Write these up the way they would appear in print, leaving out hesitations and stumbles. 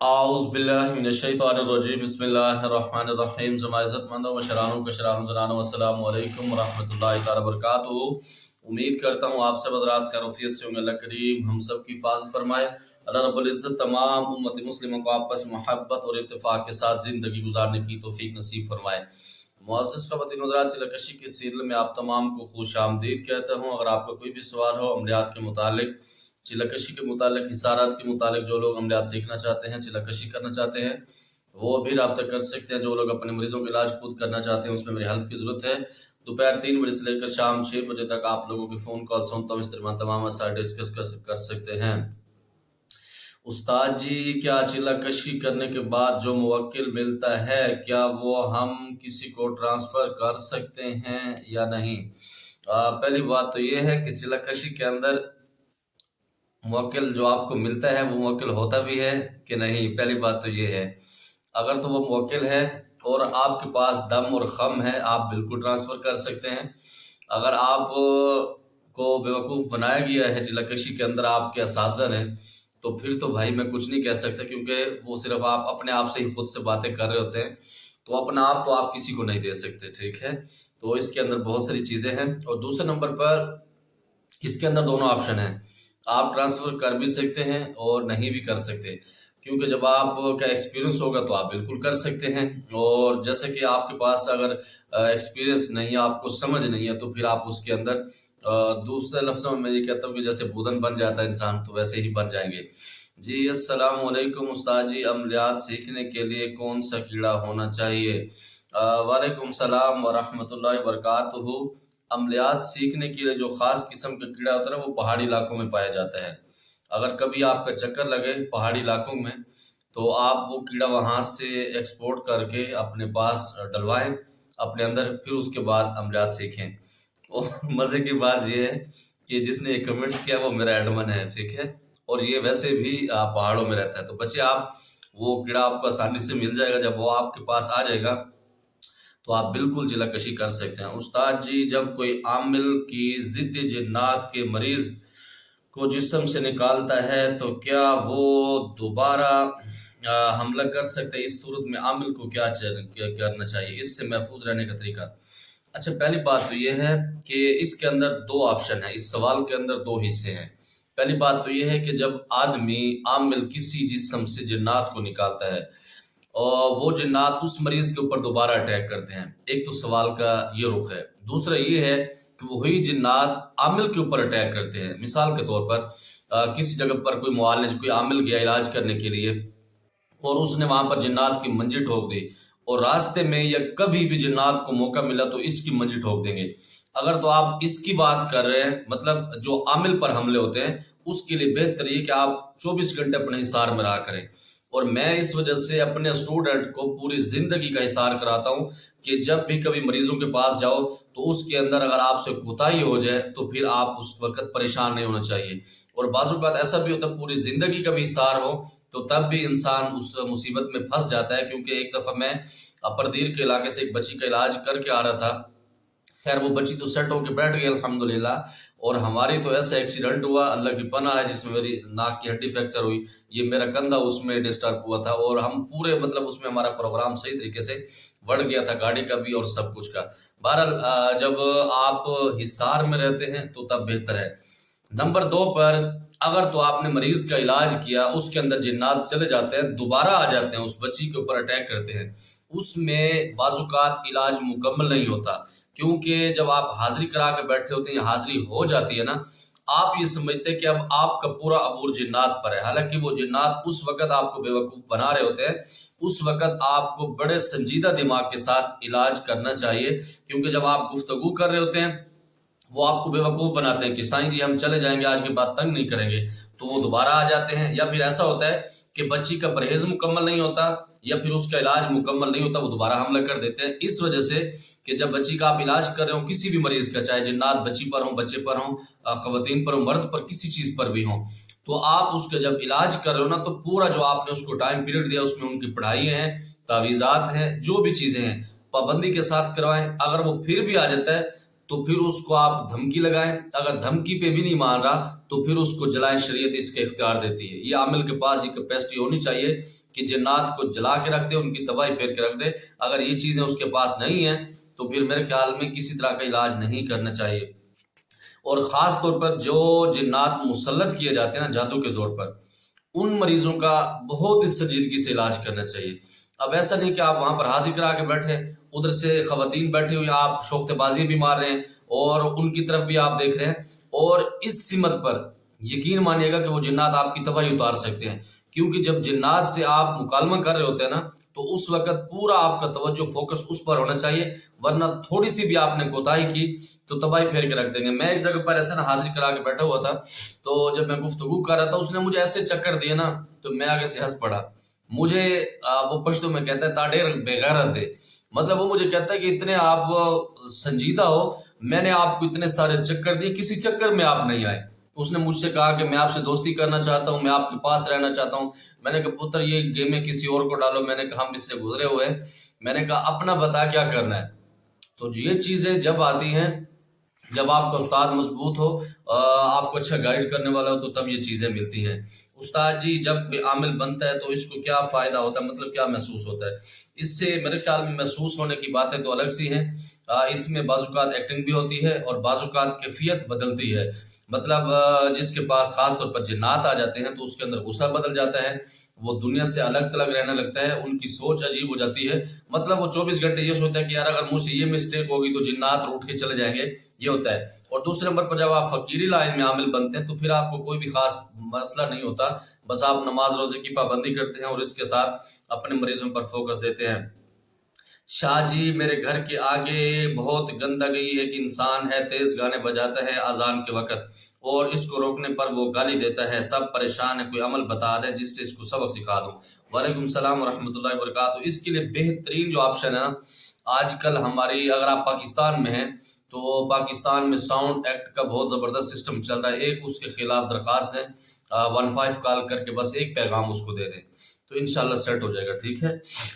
اعوذ باللہ من الشیطان الرجیم بسم اللہ الرحمن الرحیم عزت مندوں و شرانوں کا شران زنانوں السلام علیکم ورحمۃ اللہ تعالی وبرکاتہ۔ امید کرتا ہوں آپ سب حضرات خیر وفیت سے ہوں گے۔ اللہ کریم ہم سب کی حفاظت فرمائے۔ اللہ رب العزت تمام امت مسلموں کو آپس میں محبت اور اتفاق کے ساتھ زندگی گزارنے کی توفیق نصیب فرمائے۔ معزز خواتین حضرات، چلکشی کے سیریل میں آپ تمام کو خوش آمدید کہتا ہوں۔ اگر آپ کا کوئی بھی سوال ہو عملیات کے متعلق، چلکشی کے متعلق، حصارات کے متعلق، جو لوگ عملیات سیکھنا چاہتے ہیں، چلکشی کرنا چاہتے ہیں، وہ بھی رابطہ کر سکتے ہیں۔ جو لوگ اپنے مریضوں کا علاج خود کرنا چاہتے ہیں، اس میں میری ہیلپ کی ضرورت ہے۔ دوپہر 3 بجے سے لے کر شام 6 بجے تک آپ لوگوں کی فون کال سنتا ہوں، اس طرح تمام مسائل ڈسکس کر سکتے ہیں۔ استاد جی، کیا چلکشی کرنے کے بعد جو موکل ملتا ہے، کیا وہ ہم کسی کو ٹرانسفر کر سکتے ہیں یا نہیں؟ پہلی بات تو یہ ہے کہ چلکشی کے اندر موکل جو آپ کو ملتا ہے وہ موکل ہوتا بھی ہے کہ نہیں، پہلی بات تو یہ ہے۔ اگر تو وہ موکل ہے اور آپ کے پاس دم اور خم ہے، آپ بالکل ٹرانسفر کر سکتے ہیں۔ اگر آپ کو بیوقوف بنایا گیا ہے چلکشی کے اندر آپ کے اساتذہ نے، تو پھر تو بھائی میں کچھ نہیں کہہ سکتا، کیونکہ وہ صرف آپ اپنے آپ سے ہی خود سے باتیں کر رہے ہوتے ہیں، تو اپنا آپ تو آپ کسی کو نہیں دے سکتے، ٹھیک ہے؟ تو اس کے اندر بہت ساری چیزیں ہیں۔ اور دوسرے نمبر پر اس کے اندر دونوں آپشن ہیں، آپ ٹرانسفر کر بھی سکتے ہیں اور نہیں بھی کر سکتے، کیونکہ جب آپ کا ایکسپیرینس ہوگا تو آپ بالکل کر سکتے ہیں، اور جیسے کہ آپ کے پاس اگر ایکسپیرینس نہیں ہے، آپ کو سمجھ نہیں ہے، تو پھر آپ اس کے اندر دوسرے لفظوں میں یہ کہتا ہوں کہ جیسے بودن بن جاتا ہے انسان، تو ویسے ہی بن جائیں گے۔ جی السلام علیکم استاد جی، عملیات سیکھنے کے لیے کون سا کیڑا ہونا چاہیے؟ وعلیکم السلام ورحمۃ اللہ وبرکاتہ۔ عملیات سیکھنے کے لیے جو خاص قسم کا کیڑا ہوتا ہے وہ پہاڑی علاقوں میں پایا جاتا ہے۔ اگر کبھی آپ کا چکر لگے پہاڑی علاقوں میں، تو آپ وہ کیڑا وہاں سے ایکسپورٹ کر کے اپنے پاس ڈلوائیں اپنے اندر، پھر اس کے بعد عملیات سیکھیں۔ اور مزے کی بات یہ ہے کہ جس نے یہ کمنٹس کیا وہ میرا ایڈمن ہے، ٹھیک ہے؟ اور یہ ویسے بھی پہاڑوں میں رہتا ہے، تو بچے آپ وہ کیڑا آپ کو آسانی سے مل جائے گا۔ جب وہ آپ کے پاس آ جائے گا تو آپ بالکل چلکشی کر سکتے ہیں۔ استاد جی، جب کوئی عامل کی ضد جنات کے مریض کو جسم سے نکالتا ہے تو کیا وہ دوبارہ حملہ کر سکتے ہیں؟ اس صورت میں عامل کو کیا کرنا چاہیے اس سے محفوظ رہنے کا طریقہ؟ اچھا، پہلی بات تو یہ ہے کہ اس کے اندر دو آپشن ہیں، اس سوال کے اندر دو حصے ہیں۔ پہلی بات تو یہ ہے کہ جب آدمی عامل کسی جسم سے جنات کو نکالتا ہے اور وہ جنات اس مریض کے اوپر دوبارہ اٹیک کرتے ہیں، ایک تو سوال کا یہ رخ ہے۔ دوسرا یہ ہے کہ وہی جنات عامل کے اوپر اٹیک کرتے ہیں۔ مثال کے طور پر کسی جگہ پر کوئی معالج، کوئی عامل گیا علاج کرنے کے لیے، اور اس نے وہاں پر جنات کی منجی ٹھوک دی، اور راستے میں یا کبھی بھی جنات کو موقع ملا تو اس کی منجی ٹھوک دیں گے۔ اگر تو آپ اس کی بات کر رہے ہیں، مطلب جو عامل پر حملے ہوتے ہیں، اس کے لیے بہتر یہ کہ آپ 24 گھنٹے اپنے حصار میں رہا کریں۔ اور میں اس وجہ سے اپنے اسٹوڈنٹ کو پوری زندگی کا حصار کراتا ہوں کہ جب بھی کبھی مریضوں کے پاس جاؤ تو اس کے اندر اگر آپ سے کوتاہی ہو جائے تو پھر آپ اس وقت پریشان نہیں ہونا چاہیے۔ اور بعض اوقات ایسا بھی ہوتا ہے پوری زندگی کا بھی حصار ہو تو تب بھی انسان اس مصیبت میں پھنس جاتا ہے۔ کیونکہ ایک دفعہ میں اپردیر کے علاقے سے ایک بچی کا علاج کر کے آ رہا تھا، خیر وہ بچی تو سیٹ ہو کے بیٹھ گئی الحمدللہ، اور ہماری تو ایسا ایکسیڈنٹ ہوا اللہ کی پناہ ہے جس میں میری ناک کی ہڈی فریکچر ہوئی، یہ میرا کندھا اس میں ڈسٹرب ہوا تھا، اور ہم پورے مطلب اس میں ہمارا پروگرام صحیح طریقے سے بڑھ گیا تھا، گاڑی کا بھی اور سب کچھ کا۔ بہرحال جب آپ حصار میں رہتے ہیں تو تب بہتر ہے۔ نمبر 2 پر، اگر تو آپ نے مریض کا علاج کیا، اس کے اندر جنات چلے جاتے ہیں، دوبارہ آ جاتے ہیں، اس بچی کے اوپر اٹیک کرتے ہیں، اس میں بعض اوقات علاج مکمل نہیں ہوتا، کیونکہ جب آپ حاضری کرا کے بیٹھے ہوتے ہیں یا حاضری ہو جاتی ہے نا، آپ یہ سمجھتے ہیں کہ اب آپ کا پورا عبور جنات پر ہے، حالانکہ وہ جنات اس وقت آپ کو بے وقوف بنا رہے ہوتے ہیں۔ اس وقت آپ کو بڑے سنجیدہ دماغ کے ساتھ علاج کرنا چاہیے، کیونکہ جب آپ گفتگو کر رہے ہوتے ہیں وہ آپ کو بے وقوف بناتے ہیں کہ سائیں جی ہم چلے جائیں گے، آج کے بعد تنگ نہیں کریں گے، تو وہ دوبارہ آ جاتے ہیں۔ یا پھر ایسا ہوتا ہے کہ بچی کا پرہیز مکمل نہیں ہوتا یا پھر اس کا علاج مکمل نہیں ہوتا، وہ دوبارہ حملہ کر دیتے ہیں۔ اس وجہ سے کہ جب بچی کا آپ علاج کر رہے ہوں، کسی بھی مریض کا، چاہے جنات بچی پر ہوں، بچے پر ہوں، خواتین پر ہوں، مرد پر، کسی چیز پر بھی ہوں، تو آپ اس کا جب علاج کر رہے ہو نا، تو پورا جو آپ نے اس کو ٹائم پیریڈ دیا اس میں ان کی پڑھائی ہیں، تعویذات ہیں، جو بھی چیزیں ہیں، پابندی کے ساتھ کروائیں۔ اگر وہ پھر بھی آ جاتا ہے تو پھر اس کو آپ دھمکی لگائیں، اگر دھمکی پہ بھی نہیں مان رہا تو پھر اس کو جلائیں، شریعت اس کے اختیار دیتی ہے۔ یہ عامل کے پاس یہ کیپیسٹی ہونی چاہیے کہ جنات کو جلا کے رکھ دے، ان کی تباہی پھیر کے رکھ دے۔ اگر یہ چیزیں اس کے پاس نہیں ہیں تو پھر میرے خیال میں کسی طرح کا علاج نہیں کرنا چاہیے۔ اور خاص طور پر جو جنات مسلط کیے جاتے ہیں نا جادو کے زور پر، ان مریضوں کا بہت ہی سنجیدگی سے علاج کرنا چاہیے۔ اب ایسا نہیں کہ آپ وہاں پر حاضر کرا کے بیٹھے، ادھر سے خواتین بیٹھی ہوئی، آپ شوختے بازی بھی مار رہے ہیں اور ان کی طرف بھی آپ دیکھ رہے ہیں، اور اس سمت پر یقین مانیے گا کہ وہ جنات آپ کی تباہی اتار سکتے ہیں۔ کیونکہ جب جنات سے آپ مکالمہ کر رہے ہوتے ہیں نا تو اس وقت پورا آپ کا توجہ فوکس اس پر ہونا چاہیے، ورنہ تھوڑی سی بھی آپ نے کوتاہی کی تو تباہی پھیر کے رکھ دیں گے۔ میں ایک جگہ پر ایسا نا حاضری کرا کے بیٹھا ہوا تھا، تو جب میں گفتگو کر رہا تھا اس نے مجھے ایسے چکر دیے نا تو میں آگے سے ہنس پڑا۔ مجھے وہ پشتو میں کہتا ہے تاڈیر بغیرت دے، مطلب وہ مجھے کہتا ہے کہ اتنے آپ سنجیدہ ہو، میں نے آپ کو اتنے سارے چکر دیے، کسی چکر میں آپ نہیں آئے۔ اس نے مجھ سے کہا کہ میں آپ سے دوستی کرنا چاہتا ہوں، میں آپ کے پاس رہنا چاہتا ہوں۔ میں نے کہا پتر یہ گیم کسی اور کو ڈالو، میں نے کہا ہم اس سے گزرے ہوئے ہیں، میں نے کہا اپنا بتا کیا کرنا ہے۔ تو یہ چیزیں جب آتی ہیں، جب آپ کا استاد مضبوط ہو، آپ کو اچھا گائیڈ کرنے والا ہو، تو تب یہ چیزیں ملتی ہیں۔ استاد جی جب کوئی عامل بنتا ہے تو اس کو کیا فائدہ ہوتا ہے، مطلب کیا محسوس ہوتا ہے؟ اس سے میرے خیال میں محسوس ہونے کی باتیں تو الگ سی ہیں۔ اس میں بعض اوقات ایکٹنگ بھی ہوتی ہے اور بعض اوقات کیفیت بدلتی ہے۔ مطلب جس کے پاس خاص طور پر جنات آ جاتے ہیں تو اس کے اندر غصہ بدل جاتا ہے، وہ دنیا سے الگ تلگ رہنے لگتا ہے، ان کی سوچ عجیب ہو جاتی ہے۔ مطلب وہ 24 گھنٹے یہ سوچتا ہے کہ یار اگر مجھ سے یہ مسٹیک ہوگی تو جنات روٹ کے چلے جائیں گے، یہ ہوتا ہے۔ اور دوسرے نمبر پر جب آپ فقیری لائن میں عامل بنتے ہیں تو پھر آپ کو کوئی بھی خاص مسئلہ نہیں ہوتا، بس آپ نماز روزے کی پابندی کرتے ہیں اور اس کے ساتھ اپنے مریضوں پر فوکس دیتے ہیں۔ شاہ جی میرے گھر کے آگے بہت گندگی، ایک انسان ہے تیز گانے بجاتا ہے اذان کے وقت اور اس کو روکنے پر وہ گالی دیتا ہے، سب پریشان ہے، کوئی عمل بتا دیں جس سے اس کو سبق سکھا دوں۔ وعلیکم السلام ورحمۃ اللہ وبرکاتہ۔ اس کے لیے بہترین جو آپشن ہے نا، آج کل ہماری اگر آپ پاکستان میں ہیں تو پاکستان میں ساؤنڈ ایکٹ کا بہت زبردست سسٹم چل رہا ہے۔ ایک اس کے خلاف درخواست دیں، 15 کال کر کے بس ایک پیغام اس کو دے دیں تو انشاءاللہ سیٹ ہو جائے گا، ٹھیک ہے۔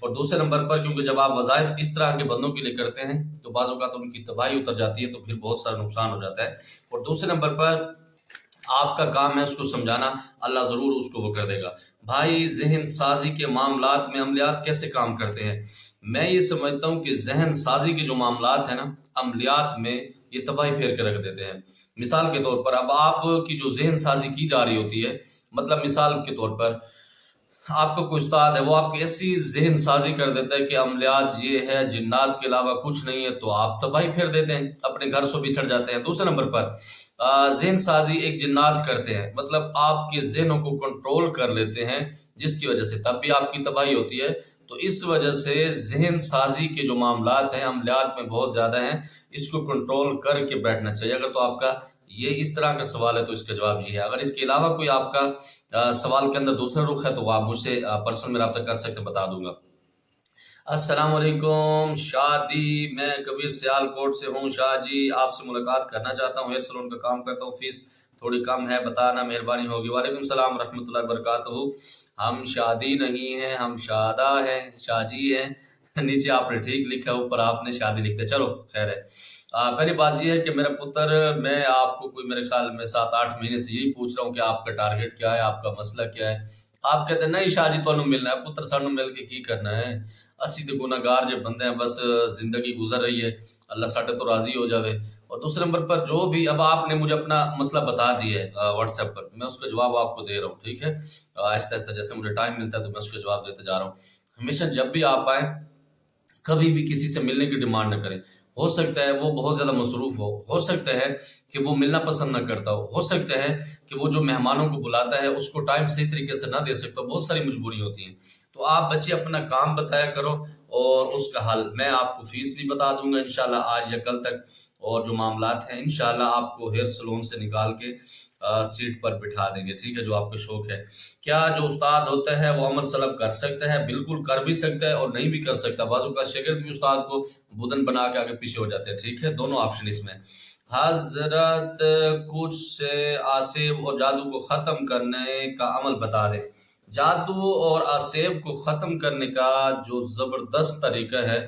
اور دوسرے نمبر پر کیونکہ جب آپ وظائف اس طرح کے بندوں کے لیے کرتے ہیں تو بعض اوقات ان کی تباہی اتر جاتی ہے تو پھر بہت سارا نقصان ہو جاتا ہے۔ اور دوسرے نمبر پر آپ کا کام ہے اس کو سمجھانا، اللہ ضرور اس کو وہ کر دے گا۔ بھائی ذہن سازی کے معاملات میں عملیات کیسے کام کرتے ہیں؟ میں یہ سمجھتا ہوں کہ ذہن سازی کے جو معاملات ہیں نا، عملیات میں یہ تباہی پھیر کے رکھ دیتے ہیں۔ مثال کے طور پر اب آپ کی جو ذہن سازی کی جا رہی ہوتی ہے، مطلب مثال کے طور پر آپ کا کوئی استاد ہے، وہ آپ کی ایسی ذہن سازی کر دیتا ہے کہ عملیات یہ ہے، جنات کے علاوہ کچھ نہیں ہے، تو آپ تباہی پھیر دیتے ہیں، اپنے گھر سے بچھڑ جاتے ہیں۔ دوسرے نمبر پر ذہن سازی ایک جنات کرتے ہیں، مطلب آپ کے ذہنوں کو کنٹرول کر لیتے ہیں، جس کی وجہ سے تب بھی آپ کی تباہی ہوتی ہے۔ تو اس وجہ سے ذہن سازی کے جو معاملات ہیں عملیات میں بہت زیادہ ہیں، اس کو کنٹرول کر کے بیٹھنا چاہیے۔ اگر تو آپ کا یہ اس طرح کا سوال ہے تو اس کا جواب یہ ہے۔ اگر اس کے علاوہ کوئی آپ کا سوال کے اندر دوسرا رخ ہے تو وہ آپ مجھ سے پرسنل میں رابطہ کر سکتے ہیں، بتا دوں گا۔ السلام علیکم شاہ جی، میں کبیر سیال کوٹ سے ہوں۔ شاہ جی آپ سے ملاقات کرنا چاہتا ہوں، ہیئر سلون کا کام کرتا ہوں، فیس تھوڑی کم ہے، بتانا مہربانی ہوگی۔ وعلیکم السلام ورحمۃ اللہ وبرکاتہ۔ ہم شادی نہیں ہیں، ہم شادہ ہیں، شاہ جی ہیں۔ نیچے آپ نے ٹھیک لکھا، اوپر آپ نے شادی لکھتے، چلو خیر ہے۔ پہلی بات یہ ہے کہ میرا پتر، میں آپ کو کوئی میرے خیال میں 7-8 مہینے سے یہی پوچھ رہا ہوں کہ آپ کا ٹارگٹ کیا ہے، آپ کا مسئلہ کیا ہے۔ آپ کہتے ہیں نہیں شاہ جی تو ملنا ہے، پتر سانو مل کے کی کرنا ہے، اسی تو گناہگار جو بندے ہیں، بس زندگی گزر رہی ہے، اللہ ساڈے تو راضی ہو جاوے۔ اور دوسرے نمبر پر جو بھی اب آپ نے مجھے اپنا مسئلہ بتا دیا ہے واٹس ایپ پر، میں اس کا جواب آپ کو دے رہا ہوں، ٹھیک ہے۔ آہستہ آہستہ جیسے مجھے ٹائم ملتا ہے تو میں اس کا جواب دیتے جا رہا ہوں۔ ہمیشہ جب بھی آپ آئیں کبھی بھی کسی سے ملنے کی ڈیمانڈ نہ کریں۔ ہو سکتا ہے وہ بہت زیادہ مصروف ہو سکتا ہے کہ وہ ملنا پسند نہ کرتا ہو سکتا ہے کہ وہ جو مہمانوں کو بلاتا ہے اس کو ٹائم صحیح طریقے سے نہ دے سکتا ہو، بہت ساری مجبوری ہوتی ہیں۔ تو آپ بچے اپنا کام بتایا کرو اور اس کا حل میں آپ کو فیس بھی بتا دوں گا انشاءاللہ آج یا کل تک، اور جو معاملات ہیں انشاءاللہ آپ کو ہیئر سلون سے نکال کے سیٹ پر بٹھا دیں گے، ٹھیک ہے، جو آپ کا شوق ہے۔ کیا جو استاد ہوتا ہے وہ عمل سلب کر سکتا ہے؟ بالکل کر بھی سکتا ہے اور نہیں بھی کر سکتا۔ بعض اوقات شاگرد بھی استاد کو بدن بنا کے آگے پیچھے ہو جاتے ہیں، ٹھیک ہے، دونوں آپشن اس میں۔ حضرت کچھ سے آسیب اور جادو کو ختم کرنے کا عمل بتا دیں۔ جادو اور آسیب کو ختم کرنے کا جو زبردست طریقہ ہے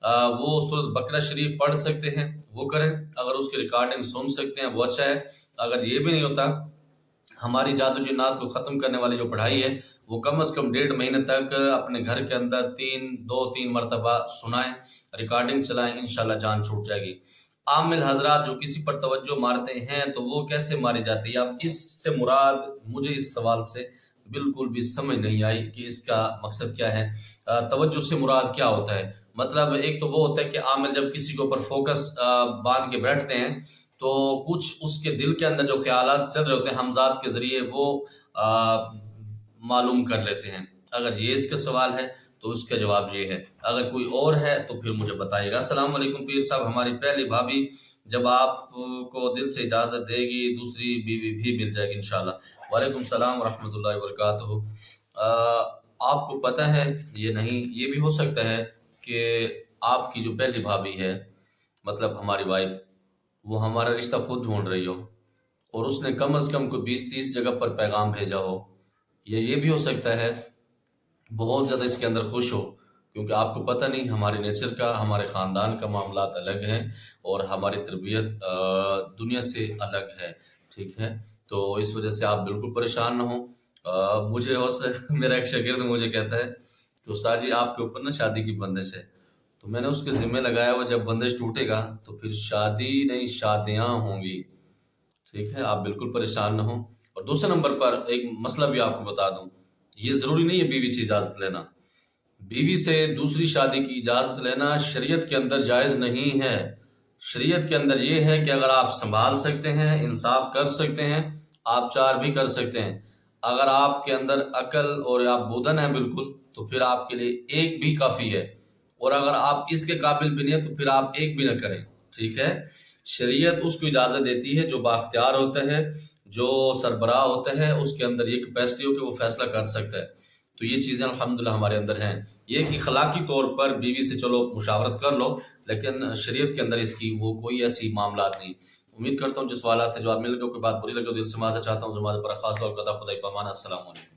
وہ سورۃ بقرہ شریف پڑھ سکتے ہیں وہ کریں، اگر اس کی ریکارڈنگ سن سکتے ہیں وہ اچھا ہے۔ اگر یہ بھی نہیں ہوتا، ہماری جادو جنات کو ختم کرنے والی جو پڑھائی ہے وہ کم از کم 1.5 مہینے تک اپنے گھر کے اندر 2-3 مرتبہ سنائیں، ریکارڈنگ چلائیں، انشاءاللہ جان چھوٹ جائے گی۔ عامل حضرات جو کسی پر توجہ مارتے ہیں تو وہ کیسے ماری جاتی ہے؟ اب اس سے مراد مجھے اس سوال سے بالکل بھی سمجھ نہیں آئی کہ اس کا مقصد کیا ہے، توجہ سے مراد کیا ہوتا ہے؟ مطلب ایک تو وہ ہوتا ہے کہ عامل جب کسی کے اوپر فوکس باندھ کے بیٹھتے ہیں تو کچھ اس کے دل کے اندر جو خیالات چل رہے ہوتے ہیں ہمزاد کے ذریعے وہ معلوم کر لیتے ہیں۔ اگر یہ اس کا سوال ہے تو اس کا جواب یہ ہے، اگر کوئی اور ہے تو پھر مجھے بتائیے گا۔ السلام علیکم پیر صاحب، ہماری پہلی بھابھی جب آپ کو دل سے اجازت دے گی دوسری بیوی بھی مل جائے گی انشاءاللہ۔ وعلیکم السلام ورحمۃ اللہ وبرکاتہ۔ آپ کو پتہ ہے یہ نہیں، یہ بھی ہو سکتا ہے کہ آپ کی جو پہلی بھابھی ہے مطلب ہماری وائف، وہ ہمارا رشتہ خود ڈھونڈ رہی ہو اور اس نے کم از کم کوئی 20-30 جگہ پر پیغام بھیجا ہو، یا یہ بھی ہو سکتا ہے بہت زیادہ اس کے اندر خوش ہو، کیونکہ آپ کو پتہ نہیں ہمارے نیچر کا، ہمارے خاندان کا معاملات الگ ہیں اور ہماری تربیت دنیا سے الگ ہے، ٹھیک ہے؟ تو اس وجہ سے آپ بالکل پریشان نہ ہوں۔ مجھے میرا ایک شاگرد مجھے کہتا ہے کہ استاد جی آپ کے اوپر نا شادی کی بندش ہے، تو میں نے اس کے ذمہ لگایا ہوا جب بندش ٹوٹے گا تو پھر شادی نہیں شادیاں ہوں گی، ٹھیک ہے؟ آپ بالکل پریشان نہ ہوں۔ اور دوسرے نمبر پر ایک مسئلہ بھی آپ کو بتا دوں، یہ ضروری نہیں ہے بیوی سے اجازت لینا، بیوی سے دوسری شادی کی اجازت لینا شریعت کے اندر جائز نہیں ہے۔ شریعت کے اندر یہ ہے کہ اگر آپ سنبھال سکتے ہیں، انصاف کر سکتے ہیں، آپ 4 بھی کر سکتے ہیں۔ اگر آپ کے اندر عقل اور آپ بودن ہیں بالکل تو پھر آپ کے لیے 1 بھی کافی ہے، اور اگر آپ اس کے قابل بھی نہیں ہیں تو پھر آپ 1 بھی نہ کریں، ٹھیک ہے؟ شریعت اس کو اجازت دیتی ہے جو بااختیار ہوتا ہے، جو سربراہ ہوتا ہے، اس کے اندر یہ کیپیسٹی ہو کہ وہ فیصلہ کر سکتا ہے۔ تو یہ چیزیں الحمدللہ ہمارے اندر ہیں۔ یہ کہ اخلاقی طور پر بیوی سے چلو مشاورت کر لو، لیکن شریعت کے اندر اس کی وہ کوئی ایسی معاملات نہیں۔ امید کرتا ہوں جو سوالات ہیں جواب مل گئے، کوئی بات بری لگے تو دل سے معذرت چاہتا ہوں، زمانے پر خاص طور پر خدا ہی پامان۔ السلام علیکم۔